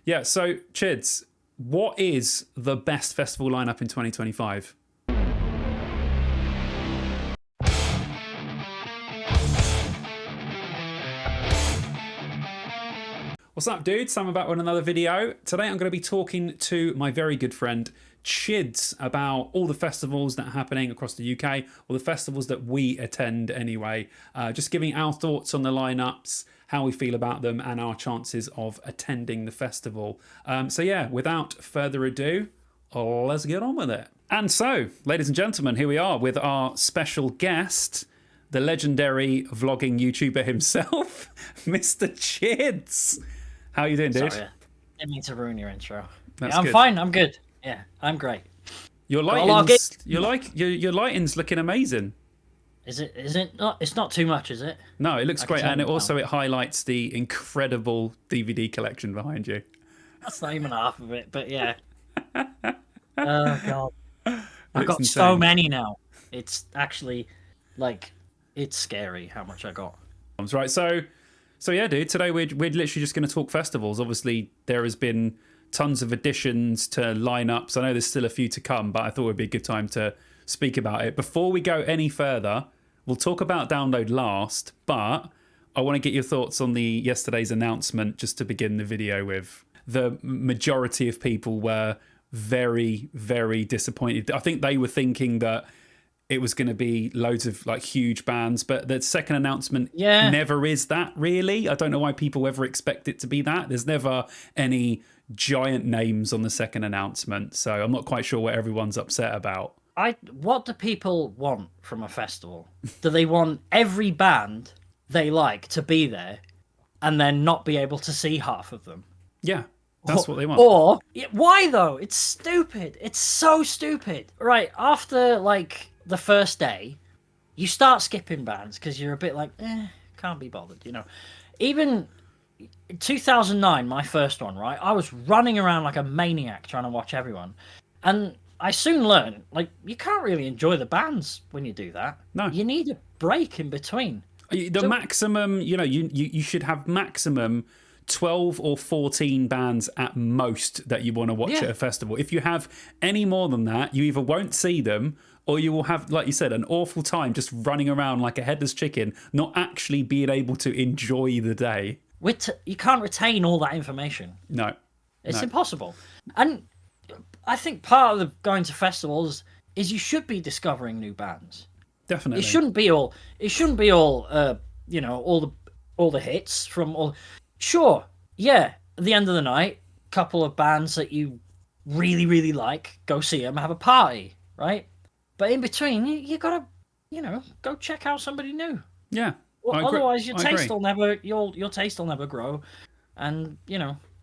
Yeah, so Chids, what is the best festival lineup in 2025? What's up, dudes? Sam back with another video. Today I'm going to be talking to my very good friend Chids about all the festivals that are happening across the UK, or the festivals that we attend anyway. Just giving our thoughts on the lineups, how we feel about them, and our chances of attending the festival. So yeah, without further ado, let's get on with it. And so, ladies and gentlemen, here we are with our special guest, the legendary vlogging YouTuber himself, Mr. Chids. How are you doing, dude? Sorry, I didn't mean to ruin your intro. That's I'm good. fine. I'm good. Yeah, I'm great. Your lighting's, your lighting's looking amazing. Is it not? It's not too much, is it? No, it looks great, and it highlights the incredible DVD collection behind you. That's not even half of it, but yeah. Oh god, I've got insane. so many now. It's actually it's scary how much I got. Right, so yeah, dude. Today we're literally just going to talk festivals. Obviously, there has been tons of additions to lineups. I know there's still a few to come, but I thought it would be a good time to speak about it. Before we go any further, we'll talk about Download last, but I want to get your thoughts on yesterday's announcement just to begin the video with. The majority of people were very, very disappointed. I think they were thinking that it was going to be loads of huge bands, but the second announcement never is that, really. I don't know why people ever expect it to be that. There's never any giant names on the second announcement, so I'm not quite sure what everyone's upset about. What do people want from a festival? Do they want every band they like to be there and then not be able to see half of them? Yeah, that's what they want. Or why though? It's stupid. It's so stupid. Right, after the first day, you start skipping bands because you're a bit can't be bothered, you know. Even 2009, my first one, right? I was running around like a maniac trying to watch everyone. And I soon learned, you can't really enjoy the bands when you do that. No. You need a break in between. Maximum, you should have maximum 12 or 14 bands at most that you want to watch at a festival. If you have any more than that, you either won't see them or you will have, like you said, an awful time just running around like a headless chicken, not actually being able to enjoy the day. You can't retain all that information. No. It's impossible. And I think part of going to festivals is you should be discovering new bands. Definitely. It shouldn't be all all the hits from all. Sure, yeah, at the end of the night, couple of bands that you really, really like, go see them, have a party, right? But in between, you gotta, go check out somebody new. Yeah. Well, otherwise, your taste will never grow, and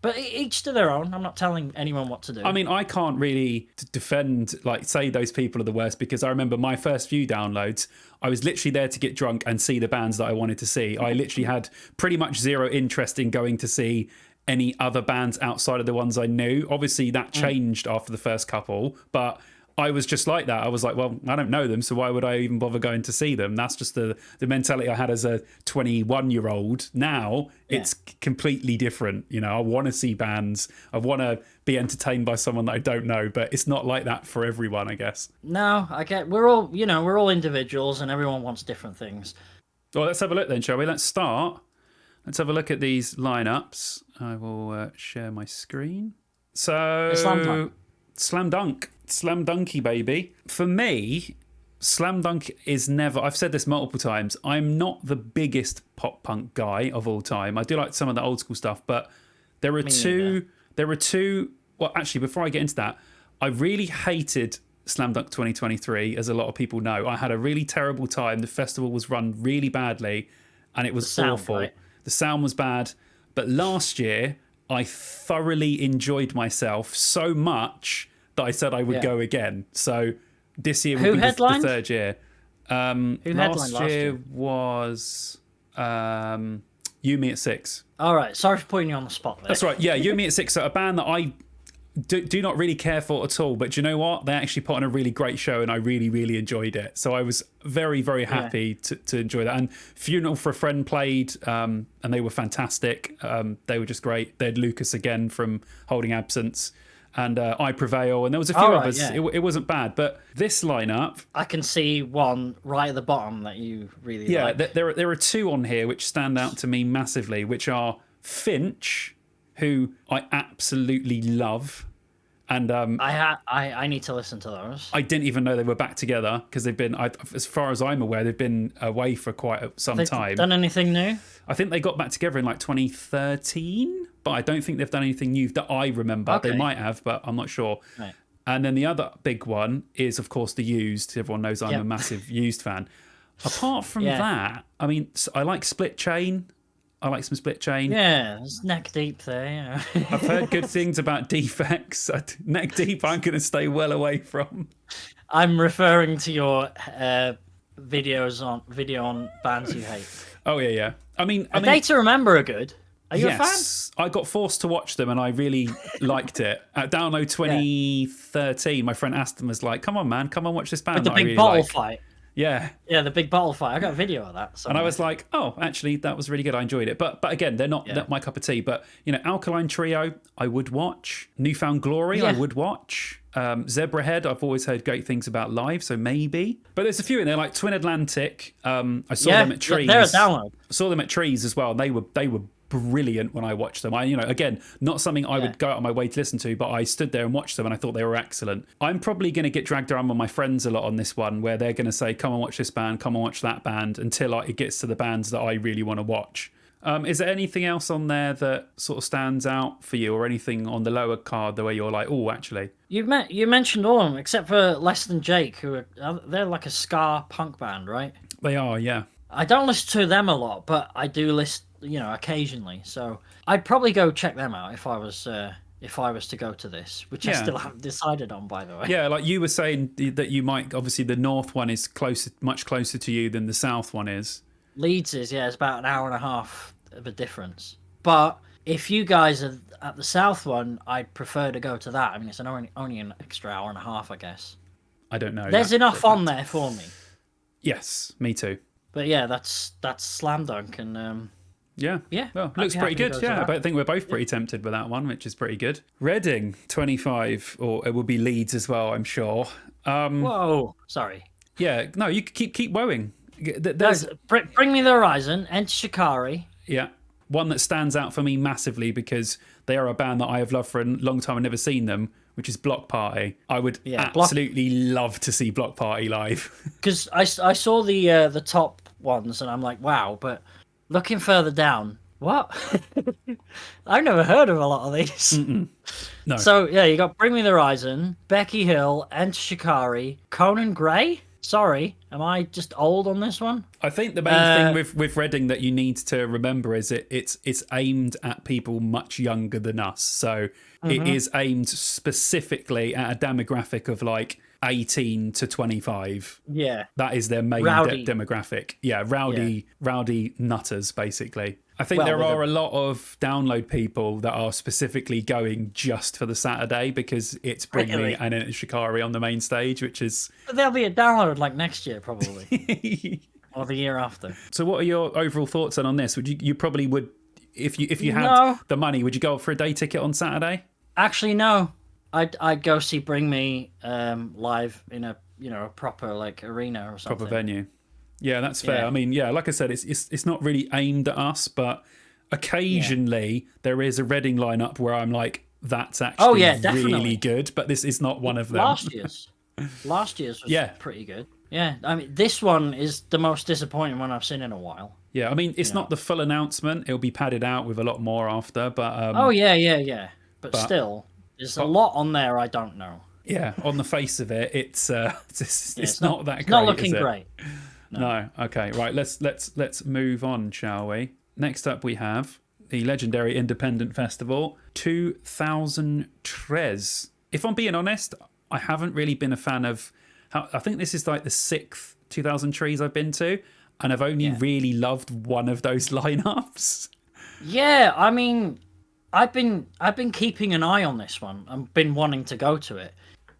But each to their own. I'm not telling anyone what to do. I mean, I can't really defend, say those people are the worst, because I remember my first few downloads, I was literally there to get drunk and see the bands that I wanted to see. I literally had pretty much zero interest in going to see any other bands outside of the ones I knew. Obviously, that changed after the first couple, but I was just like that. I was like, well, I don't know them, so why would I even bother going to see them? That's just the mentality I had as a 21-year-old. Now, it's completely different. I want to see bands. I want to be entertained by someone that I don't know, but it's not like that for everyone, I guess. No, I get. We're all individuals, and everyone wants different things. Well, let's have a look then, shall we? Let's start. Let's have a look at these lineups. I will share my screen. So, Slam Dunk. Slam Dunky, baby. For me, Slam Dunk is never... I've said this multiple times. I'm not the biggest pop punk guy of all time. I do like some of the old school stuff, but there are two... Well, actually, before I get into that, I really hated Slam Dunk 2023, as a lot of people know. I had a really terrible time. The festival was run really badly, and it was awful. Right? The sound was bad. But last year, I thoroughly enjoyed myself so much that I said I would go again. So this year will be the third year. Last year was You Me at Six. All right, sorry for putting you on the spot there. That's right. Yeah, You Me at Six are a band that do not really care for at all. But do you know what? They actually put on a really great show, and I really, really enjoyed it. So I was very, very happy to enjoy that. And Funeral for a Friend played, and they were fantastic. They were just great. They had Lucas again from Holding Absence, and I Prevail, and there was a few others. Yeah. It wasn't bad, but this lineup, I can see one right at the bottom that you really like. Yeah, there are two on here which stand out to me massively, which are Finch, who I absolutely love, and I need to listen to those. I didn't even know they were back together because they've been, as far as I'm aware, they've been away for quite some time. Done anything new? I think they got back together in like 2013, but I don't think they've done anything new that I remember. Okay. They might have, but I'm not sure. Right. And then the other big one is, of course, the Used. Everyone knows I'm a massive Used fan. Apart from that, I mean, I like Split Chain. I like some Split Chain. Yeah, it's neck deep there. Yeah. I've heard good things about Defects. Neck Deep, I'm going to stay well away from. I'm referring to your video on bands you hate. Oh yeah. I mean, Day to Remember are good. Are you a fan? I got forced to watch them, and I really liked it. At Download 2013, my friend Aston was like, "Come on, man, come on, watch this band." With the big really bottle fight. Yeah, the big bottle fight. I got a video of that. And I was like, "Oh, actually, that was really good. I enjoyed it." But again, they're not my cup of tea. But Alkaline Trio, I would watch. Newfound Glory, I would watch. Zebrahead, I've always heard great things about live, so maybe. But there's a few in there, like Twin Atlantic. I saw them at Trees. They're a download. I saw them at Trees as well. They were brilliant when I watched them. Again, not something I would go out of my way to listen to, but I stood there and watched them, and I thought they were excellent. I'm probably going to get dragged around with my friends a lot on this one, where they're going to say, "Come and watch this band, come and watch that band," until it gets to the bands that I really want to watch. Is there anything else on there that sort of stands out for you, or anything on the lower card the way you're like, "Oh, actually"? You mentioned all of them except for Less Than Jake, they're like a ska punk band, right? They are, yeah. I don't listen to them a lot, but I do listen, occasionally. So I'd probably go check them out if I was to go to this, which I still haven't decided on, by the way. Yeah, like you were saying that you might, obviously the north one is much closer to you than the south one is. Leeds is, it's about an hour and a half of a difference. But if you guys are at the south one, I'd prefer to go to that. I mean, it's only an extra hour and a half, I guess. I don't know. There's enough on there for me. Yes, me too. But yeah, that's Slam Dunk, and yeah. Well, looks pretty good. Yeah, I think we're both pretty tempted with that one, which is pretty good. Reading 25, or it will be Leeds as well, I'm sure. Whoa, sorry. Yeah, no, you keep woeing. Bring Me the Horizon, Enter Shikari. Yeah, one that stands out for me massively because they are a band that I have loved for a long time and never seen them, which is Block Party. I would absolutely love to see Block Party live. Because I saw the top ones and I'm like, wow, but looking further down, what? I've never heard of a lot of these. No. So yeah, you got Bring Me the Horizon, Becky Hill, Enter Shikari, Conan Gray. Sorry, am I just old on this one? I think the main thing with Reading that you need to remember is it's aimed at people much younger than us. So it is aimed specifically at a demographic of like 18 to 25. Yeah. That is their main demographic. Yeah, rowdy nutters, basically. I think there are a lot of download people that are specifically going just for the Saturday because it's Bring Me and Enter Shikari on the main stage, which is... But there'll be a download like next year, probably. Or the year after. So what are your overall thoughts on this? Would you probably would, if you had the money, would you go for a day ticket on Saturday? Actually, no. I'd go see Bring Me live in a proper like arena or something. Proper venue. Yeah, that's fair. Yeah. I mean, yeah, like I said, it's not really aimed at us, but occasionally there is a Reading lineup where I'm like, that's actually really good, but this is not one of them. Last year's was pretty good. Yeah, I mean, this one is the most disappointing one I've seen in a while. Yeah, I mean, it's not the full announcement. It'll be padded out with a lot more after, but... But still, there's a lot on there I don't know. Yeah, on the face of it, it's not that great. It's not looking great. No. Okay. Right. Let's move on, shall we? Next up, we have the legendary independent festival 2013. If I'm being honest, I haven't really been a fan of. I think this is like the 6th 2013 I've been to, and I've only really loved one of those lineups. Yeah, I mean, I've been keeping an eye on this one. I've been wanting to go to it,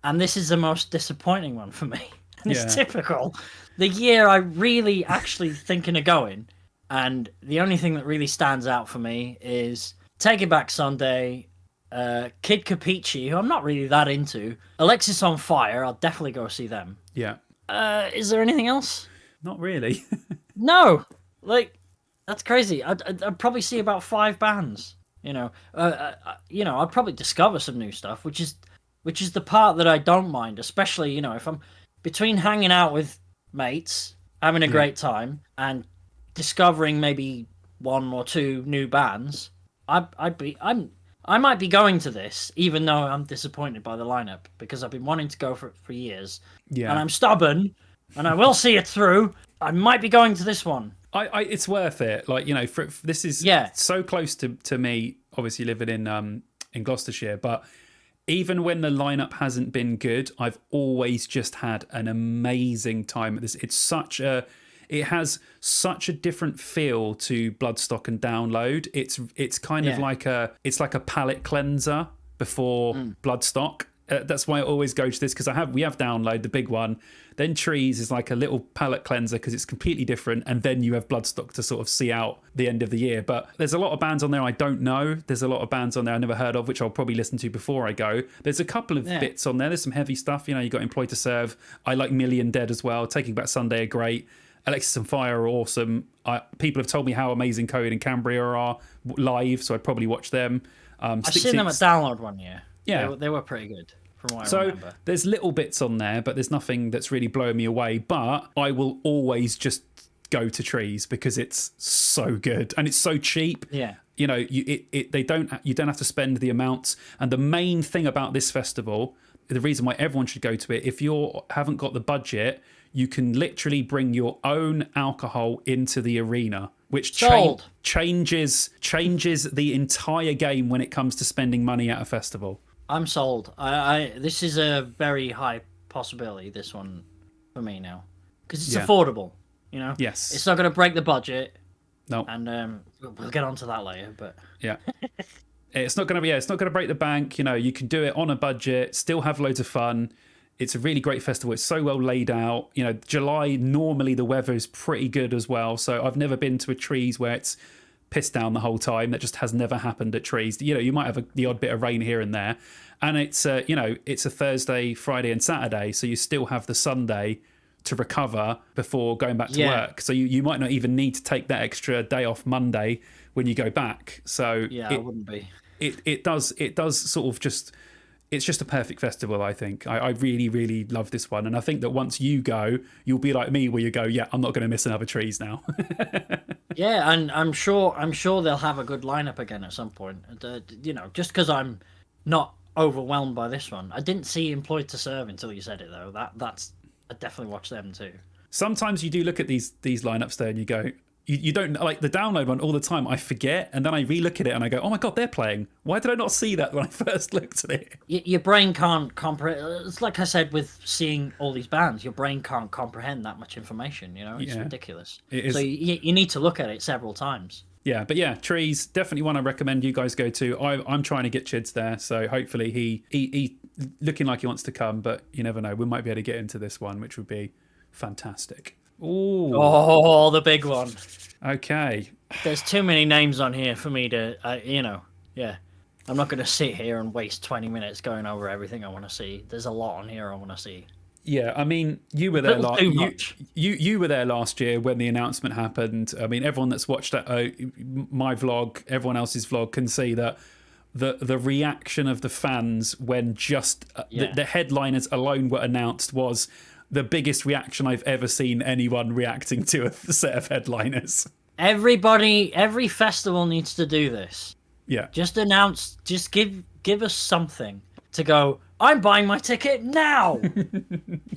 and this is the most disappointing one for me. And it's typical. The year I really actually thinking of going, and the only thing that really stands out for me is Take It Back Sunday, Kid Capici, who I'm not really that into, Alexis on Fire. I'll definitely go see them. Yeah. Is there anything else? Not really. No, like that's crazy. I'd probably see about 5 bands. I'd probably discover some new stuff, which is the part that I don't mind, especially if I'm between hanging out with mates, having a great time, and discovering maybe 1 or 2 new bands. I might be going to this, even though I'm disappointed by the lineup, because I've been wanting to go for years. Yeah. And I'm stubborn, and I will see it through. I might be going to this one. It's worth it. Like, this is so close to me, obviously living in Gloucestershire, but even when the lineup hasn't been good, I've always just had an amazing time at this. It has such a different feel to Bloodstock and Download. It's kind of like a palate cleanser before Bloodstock. That's why I always go to this, because we have Download, the big one. Then Trees is like a little palate cleanser because it's completely different, and then you have Bloodstock to sort of see out the end of the year. But there's a lot of bands on there I don't know. There's a lot of bands on there I never heard of, which I'll probably listen to before I go. There's a couple of bits on there. There's some heavy stuff. You got Employed to Serve. I like Million Dead as well. Taking Back Sunday are great. Alexis and Fire are awesome. People have told me how amazing Code and Cambria are live, so I'd probably watch them. I've seen them at Download one year. Yeah. They were pretty good. From what I remember. So there's little bits on there, but there's nothing that's really blowing me away. But I will always just go to Trees because it's so good and it's so cheap. Yeah. You don't have to spend the amounts. And the main thing about this festival, the reason why everyone should go to it, if you haven't got the budget, you can literally bring your own alcohol into the arena, which changes the entire game when it comes to spending money at a festival. I'm sold. This is a very high possibility, this one, for me now. Because it's affordable, Yes. It's not going to break the budget. No. And we'll get onto that later, but... Yeah. It's not going to break the bank. You can do it on a budget, still have loads of fun. It's a really great festival. It's so well laid out. July, normally the weather is pretty good as well. So I've never been to a Trees where it's pissed down the whole time. That just has never happened at Trees. You might have the odd bit of rain here and there. And it's a Thursday, Friday and Saturday. So you still have the Sunday to recover before going back to work. So you might not even need to take that extra day off Monday when you go back. So it wouldn't be. It does sort of just... It's just a perfect festival, I think. I really, really love this one. And I think that once you go, you'll be like me, where you go, I'm not going to miss another Trees now. Yeah, and I'm sure they'll have a good lineup again at some point. Just because I'm not overwhelmed by this one. I didn't see Employed to Serve until you said it, though. I definitely watch them too. Sometimes you do look at these lineups there and you go... You don't like the Download one all the time. I forget, and then I relook at it and I go, "Oh my god, they're playing! Why did I not see that when I first looked at it?" Your brain can't comprehend. It's like I said with seeing all these bands. Your brain can't comprehend that much information. It's ridiculous. It is. So you need to look at it several times. Yeah, but Trees, definitely one I recommend you guys go to. I'm trying to get Chids there, so hopefully he looking like he wants to come, but you never know. We might be able to get into this one, which would be fantastic. Ooh. Oh, the big one. Okay. There's too many names on here for me to, I'm not going to sit here and waste 20 minutes going over everything I want to see. There's a lot on here I want to see. Yeah, I mean, you were there you were there last year when the announcement happened. I mean, everyone that's watched that, my vlog, everyone else's vlog can see that the reaction of the fans when just the headliners alone were announced was the biggest reaction I've ever seen anyone reacting to a set of headliners. Every festival needs to do this. Yeah. Just give us something to go, I'm buying my ticket now.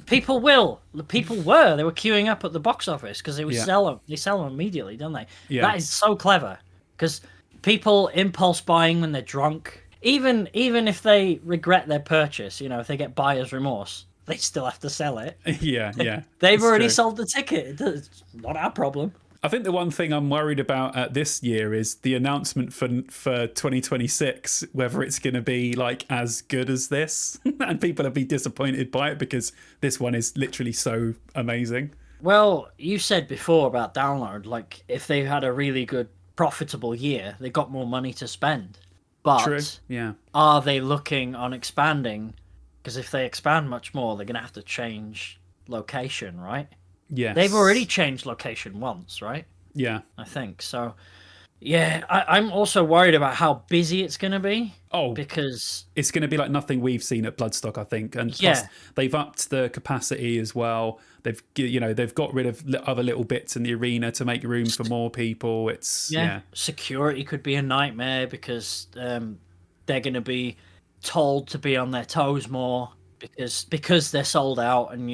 People were. They were queuing up at the box office because they sell them. They sell them immediately, don't they? Yeah. That is so clever because people impulse buying when they're drunk. Even if they regret their purchase, if they get buyer's remorse, they still have to sell it. Yeah. They've already sold the ticket. It's not our problem. I think the one thing I'm worried about this year is the announcement for 2026, whether it's going to be like as good as this, and people will be disappointed by it because this one is literally so amazing. Well, you said before about download, like if they had a really good profitable year, they got more money to spend. But True. Yeah. Are they looking on expanding? Because if they expand much more, they're going to have to change location, right? Yes. They've already changed location once, right? Yeah. I think so. Yeah, I'm also worried about how busy it's going to be. Oh, because it's going to be like nothing we've seen at Bloodstock, I think. And plus, they've upped the capacity as well. They've got rid of other little bits in the arena to make room for more people. Security could be a nightmare because they're going to be told to be on their toes more because they're sold out, and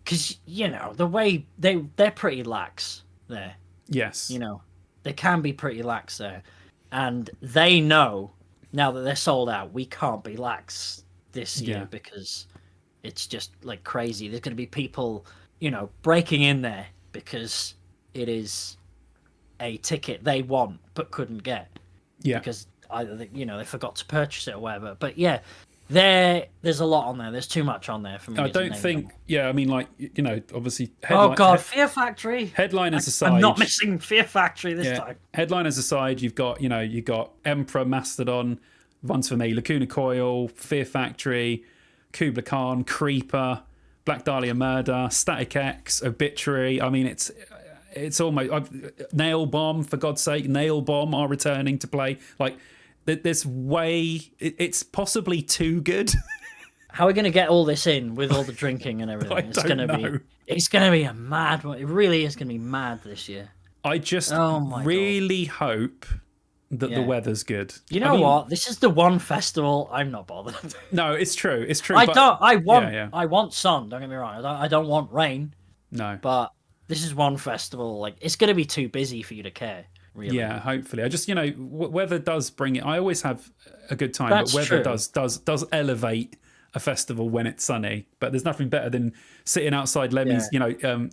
because the way they're pretty lax there. Yes. They can be pretty lax there, and they know now that they're sold out, we can't be lax this year because it's just like crazy. There's going to be people, breaking in there because it is a ticket they want but couldn't get. Yeah. Because either they forgot to purchase it or whatever. But yeah, there's a lot on there. There's too much on there for me. I don't think. Yeah, I mean, like obviously. Oh God, Fear Factory. Headliners aside, I'm not missing Fear Factory this time. Headliners aside, you've got Emperor, Mastodon, ones for me, Lacuna Coil, Fear Factory, Kubla Khan, Creeper, Black Dahlia Murder, Static X, Obituary. I mean, it's almost Nail Bomb, for God's sake. Nail Bomb are returning to play. Like, there's it's possibly too good. How are we going to get all this in with all the drinking and everything? It's going to be a mad one. It really is going to be mad this year. I just really hope that the weather's good. You know what? This is the one festival I'm not bothered. No, it's true. It's true. I want sun. Don't get me wrong. I don't want rain. No. But this is one festival. Like, it's going to be too busy for you to care. Really. Yeah, hopefully. I just, weather does bring it. I always have a good time, but weather does elevate a festival when it's sunny. But there's nothing better than sitting outside Lemmy's,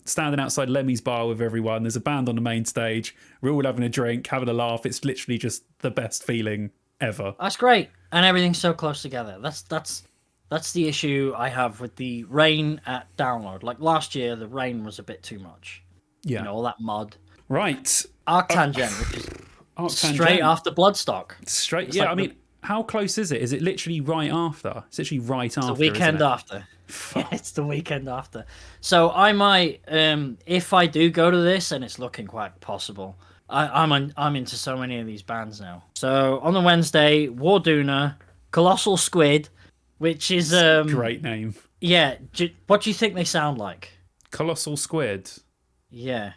standing outside Lemmy's bar with everyone. There's a band on the main stage. We're all having a drink, having a laugh. It's literally just the best feeling ever. That's great, and everything's so close together. That's the issue I have with the rain at Download. Like last year, the rain was a bit too much. Yeah, all that mud. Right. ArcTanGent, which is straight after Bloodstock. I mean, how close is it? Is it literally right after? It's literally right after. The weekend after. Yeah, it's the weekend after. So I might, if I do go to this, and it's looking quite possible. I'm into so many of these bands now. So on the Wednesday, Warduna, Colossal Squid, which is great name. Yeah. What do you think they sound like? Colossal Squid. Yeah.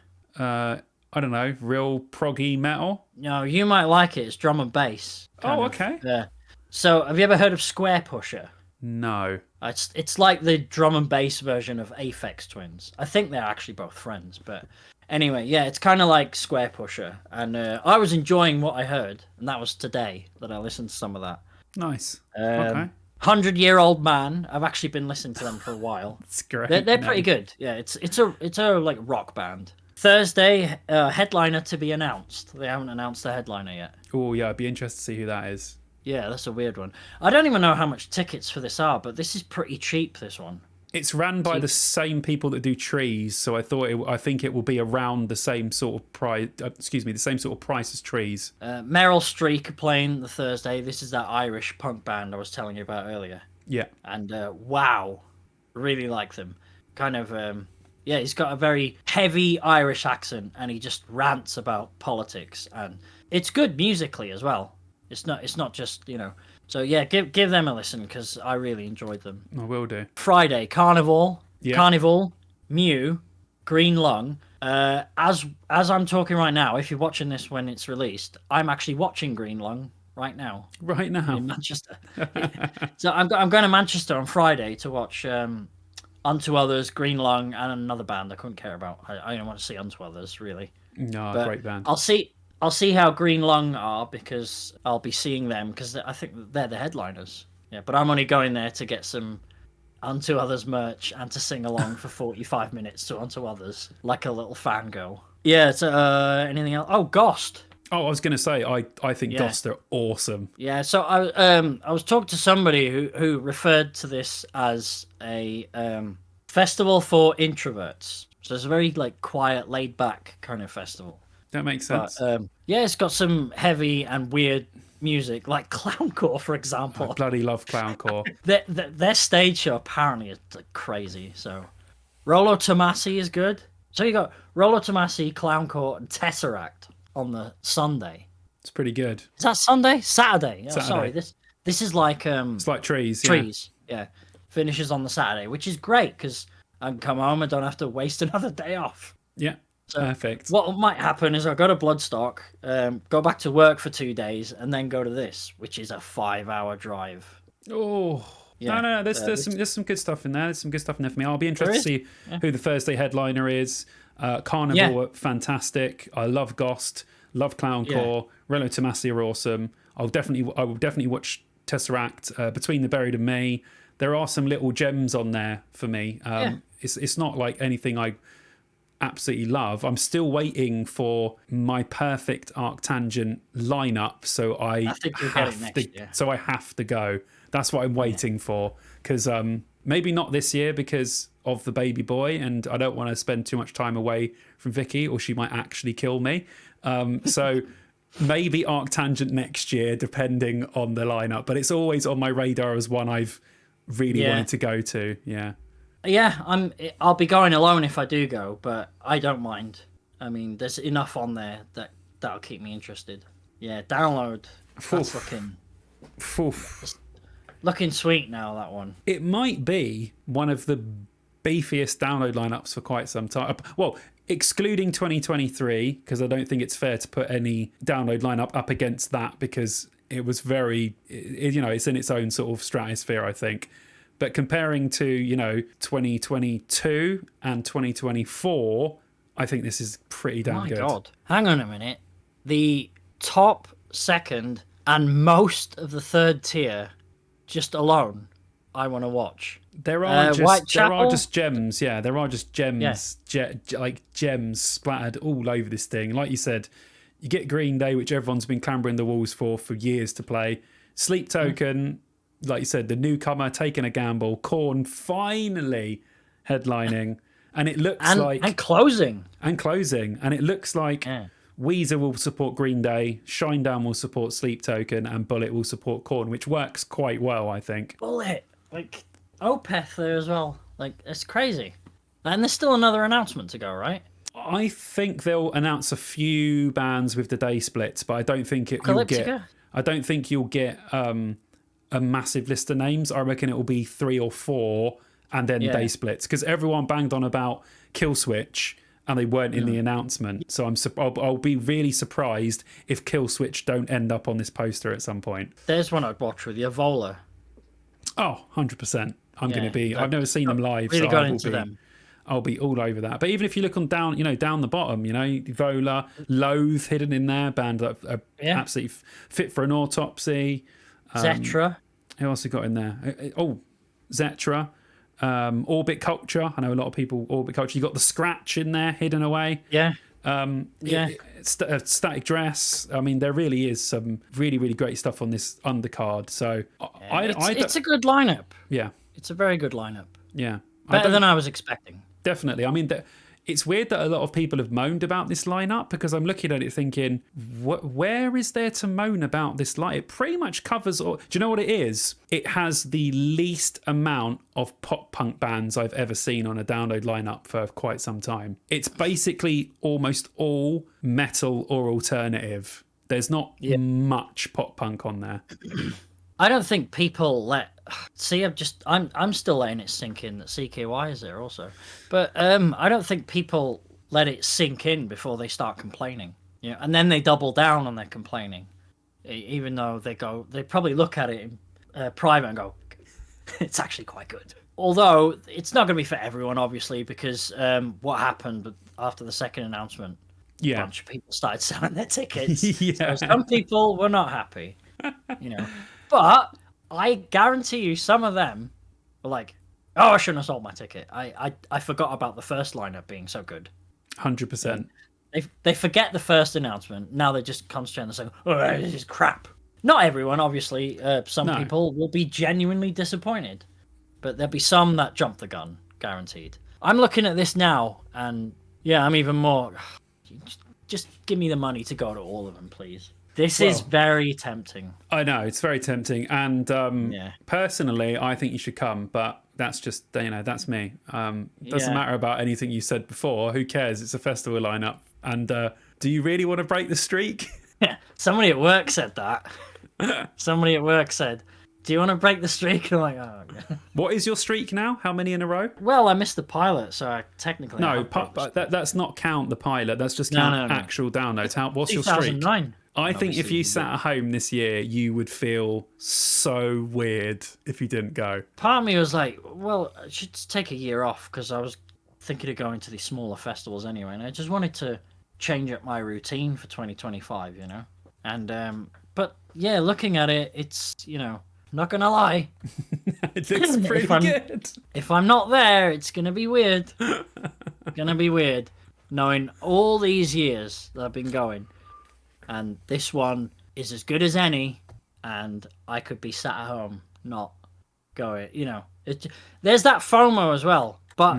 I don't know, real proggy metal? No, you might like it. It's drum and bass. Okay. Yeah. So, have you ever heard of Square Pusher? No. It's like the drum and bass version of Aphex Twins. I think they're actually both friends, but anyway, yeah, it's kind of like Square Pusher. And I was enjoying what I heard, and that was today that I listened to some of that. Nice. Okay. 100-Year-Old Man. I've actually been listening to them for a while. It's great. They're pretty good. Yeah, it's a like rock band. Thursday, headliner to be announced. They haven't announced the headliner yet. Oh, yeah, I'd be interested to see who that is. Yeah, that's a weird one. I don't even know how much tickets for this are, but this is pretty cheap, this one. It's ran by the same people that do Trees, so I think it will be around the same sort of price. The same sort of price as Trees. Meryl Streep are playing the Thursday. This is that Irish punk band I was telling you about earlier. Yeah. And wow, really like them. Kind of... Yeah, he's got a very heavy Irish accent, and he just rants about politics, and it's good musically as well. It's not just So yeah, give them a listen because I really enjoyed them. I will do. Friday, Carnival, Mew, Green Lung. As I'm talking right now, if you're watching this when it's released, I'm actually watching Green Lung right now. Right now in Manchester. So I'm going to Manchester on Friday to watch. Unto Others, Green Lung, and another band I couldn't care about. I don't want to see Unto Others, really. No, but great band. I'll see how Green Lung are, because I'll be seeing them, because I think they're the headliners. Yeah, but I'm only going there to get some Unto Others merch and to sing along for 45 minutes to Unto Others, like a little fangirl. Yeah. It's, anything else? Oh, Ghost. Oh, I was going to say, I think Yeah. Ghost are awesome. Yeah. So I was talking to somebody who referred to this as a festival for introverts. So it's a very like quiet, laid back kind of festival. That makes But sense. yeah, it's got some heavy and weird music, like clowncore, for I example. bloody love clowncore. Their stage show apparently is like crazy. So Rolo Tomasi is good. So you got Rolo Tomasi, clowncore, and Tesseract on the Sunday. It's pretty good. Is that Sunday? Saturday. Oh, Saturday. sorry. This is like It's like trees. Yeah. trees. Yeah, finishes on the Saturday, which is great because I can come home and don't have to waste another day off. Yeah. Perfect. What might happen is I'll go to Bloodstock, go back to work for 2 days, and then go to this, which is a 5-hour drive. Oh. Yeah. No. There's some good stuff in there. There's some good stuff in there for me. I'll be interested to see who the Thursday headliner is. Carnival, fantastic. I love Ghost. Love Clowncore. Relo Tomasi are awesome. I will definitely watch Tesseract. Between the Buried and Me, there are some little gems on there for me. It's not like anything I absolutely love. I'm still waiting for my perfect ArcTanGent lineup, so I have to go. That's what I'm waiting for, because maybe not this year because of the baby boy, and I don't want to spend too much time away from Vicky, or she might actually kill me. So maybe ArcTanGent next year, depending on the lineup. But it's always on my radar as one I've really wanted to go to. Yeah, I'll be going alone if I do go, but I don't mind. I mean, there's enough on there that'll keep me interested. Yeah, download. That's looking sweet now, that one. It might be one of the beefiest download lineups for quite some time. Well, excluding 2023, because I don't think it's fair to put any download lineup up against that, because it was it's in its own sort of stratosphere, I think. But comparing to, 2022 and 2024, I think this is pretty damn good. My God. Hang on a minute. The top, second, and most of the third tier, just alone, I want to watch. There are just gems, yeah. There are just gems, like gems splattered all over this thing. Like you said, you get Green Day, which everyone's been clambering the walls for years to play. Sleep Token... Like you said, the newcomer taking a gamble. Korn finally headlining, and it looks and closing, and it looks like Weezer will support Green Day, Shinedown will support Sleep Token, and Bullet will support Korn, which works quite well, I think. Bullet, like Opeth there as well. Like, it's crazy. And there's still another announcement to go, right? I think they'll announce a few bands with the day splits, but I don't think you'll get a massive list of names. I reckon it will be 3 or 4 and then day splits, because everyone banged on about Killswitch and they weren't in the announcement. So I'll be really surprised if Killswitch don't end up on this poster at some point. There's one I'd watch with you, Evola. Oh, 100%. I'm going to be... I've never seen them live, really so I'll be all over that. But even if you look on down the bottom, Evola, Loathe hidden in there, band that are absolutely fit for an autopsy. Zetra. Who else have got in there? Zetra. Orbit Culture. I know a lot of people Orbit Culture. You got the Scratch in there, hidden away. Yeah. Static Dress. I mean, there really is some really, really great stuff on this undercard. So it's a good lineup. Yeah. It's a very good lineup. Yeah. Better than I was expecting. Definitely. I mean, it's weird that a lot of people have moaned about this lineup, because I'm looking at it thinking, where is there to moan about this line? It pretty much covers... Do you know what it is? It has the least amount of pop punk bands I've ever seen on a download lineup for quite some time. It's basically almost all metal or alternative. There's not much pop punk on there. I don't think people let... See, I'm still letting it sink in that CKY is there also. But I don't think people let it sink in before they start complaining. And then they double down on their complaining. Even though they probably look at it in private and go, it's actually quite good. Although, it's not going to be for everyone, obviously, because what happened after the second announcement, a bunch of people started selling their tickets. So some people were not happy, But I guarantee you some of them were like, oh, I shouldn't have sold my ticket. I forgot about the first lineup being so good. 100%. They forget the first announcement. Now they just concentrate on the second. Oh, this is crap. Not everyone, obviously. Some people will be genuinely disappointed, but there'll be some that jump the gun, guaranteed. I'm looking at this now, and yeah, I'm even more. Just give me the money to go to all of them, please. This is very tempting. I know, it's very tempting, and personally, I think you should come, but that's just, that's me. Doesn't matter about anything you said before. Who cares? It's a festival lineup, and do you really want to break the streak? Somebody at work said that. Somebody at work said, do you want to break the streak? And I'm like, oh, God. What is your streak now? How many in a row? Well, I missed the pilot, so I technically... No, that's not count the pilot. That's just count actual downloads. What's your streak? 2009. I think if you sat at home this year, you would feel so weird if you didn't go. Part of me was like, well, I should take a year off because I was thinking of going to these smaller festivals anyway, and I just wanted to change up my routine for 2025, And, but yeah, looking at it, it's, not gonna lie. It looks pretty good. If I'm not there, it's gonna be weird. Gonna be weird. Knowing all these years that I've been going. And this one is as good as any, and I could be sat at home not going, there's that FOMO as well, but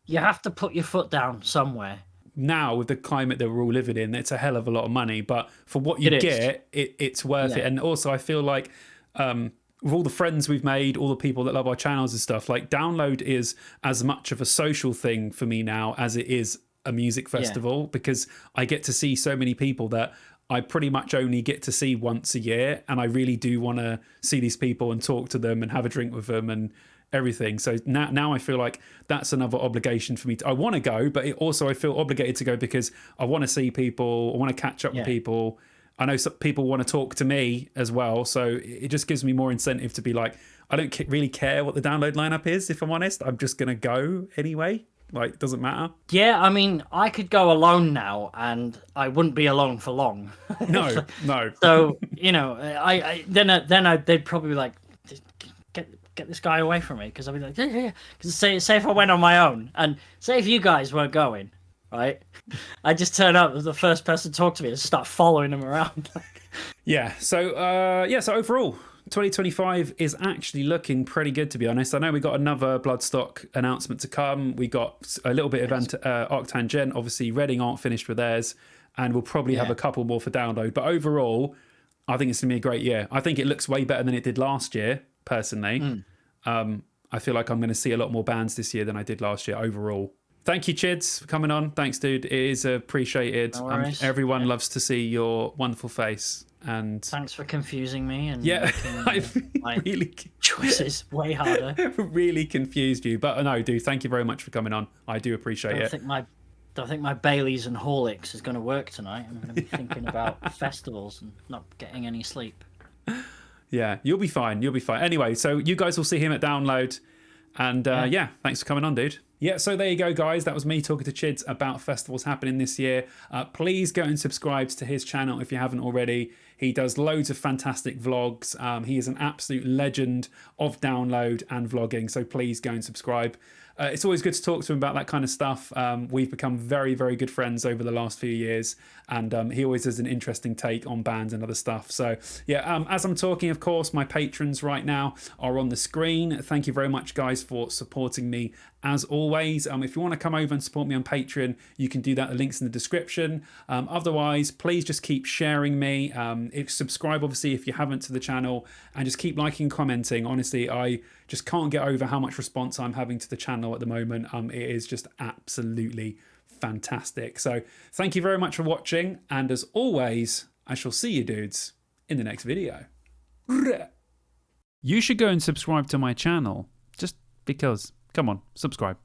you have to put your foot down somewhere. Now, with the climate that we're all living in, it's a hell of a lot of money, but for what you get, it's worth it. And also, I feel like with all the friends we've made, all the people that love our channels and stuff, like Download is as much of a social thing for me now as it is a music festival, because I get to see so many people that I pretty much only get to see once a year, and I really do want to see these people and talk to them and have a drink with them and everything. So now I feel like that's another obligation for me. I want to go, but I feel obligated to go because I want to see people, I want to catch up with people. I know some people want to talk to me as well, so it just gives me more incentive to be like, I don't really care what the Download lineup is, if I'm honest. I'm just going to go anyway. Like, it doesn't matter. Yeah, I mean, I could go alone now, and I wouldn't be alone for long. No. So, they'd probably be like, get this guy away from me, because I'd be like, yeah. Because say if I went on my own, and say if you guys weren't going, right? I just turn up as the first person to talk to me and start following them around. Yeah. So overall, 2025 is actually looking pretty good, to be honest. I know we got another Bloodstock announcement to come. We got a little bit of ArcTanGent. Obviously, Reading aren't finished with theirs, and we'll probably have a couple more for Download. But overall, I think it's going to be a great year. I think it looks way better than it did last year, personally. I feel like I'm going to see a lot more bands this year than I did last year overall. Thank you, Chids, for coming on. Thanks, dude. It is appreciated. No worries. Everyone loves to see your wonderful face. And thanks for confusing me and I've really choices way harder. Really confused you, but no, dude, thank you very much for coming on. I do appreciate it. Don't think my Baileys and Horlicks is going to work tonight. I'm going to be thinking about festivals and not getting any sleep. Yeah, you'll be fine. You'll be fine. Anyway, so you guys will see him at Download, and thanks for coming on, dude. Yeah, so there you go, guys. That was me talking to Chids about festivals happening this year. Please go and subscribe to his channel if you haven't already. He does loads of fantastic vlogs. He is an absolute legend of Download and vlogging, so please go and subscribe. It's always good to talk to him about that kind of stuff. We've become very, very good friends over the last few years, and he always has an interesting take on bands and other stuff. So yeah, as I'm talking, of course, my patrons right now are on the screen. Thank you very much, guys, for supporting me as always. If you want to come over and support me on Patreon, you can do that. The link's in the description. Otherwise, please just keep sharing me. Subscribe, obviously, if you haven't, to the channel, and just keep liking and commenting. Honestly, I just can't get over how much response I'm having to the channel at the moment. It is just absolutely fantastic. So thank you very much for watching, and as always, I shall see you dudes in the next video. You should go and subscribe to my channel, just because. Come on, subscribe.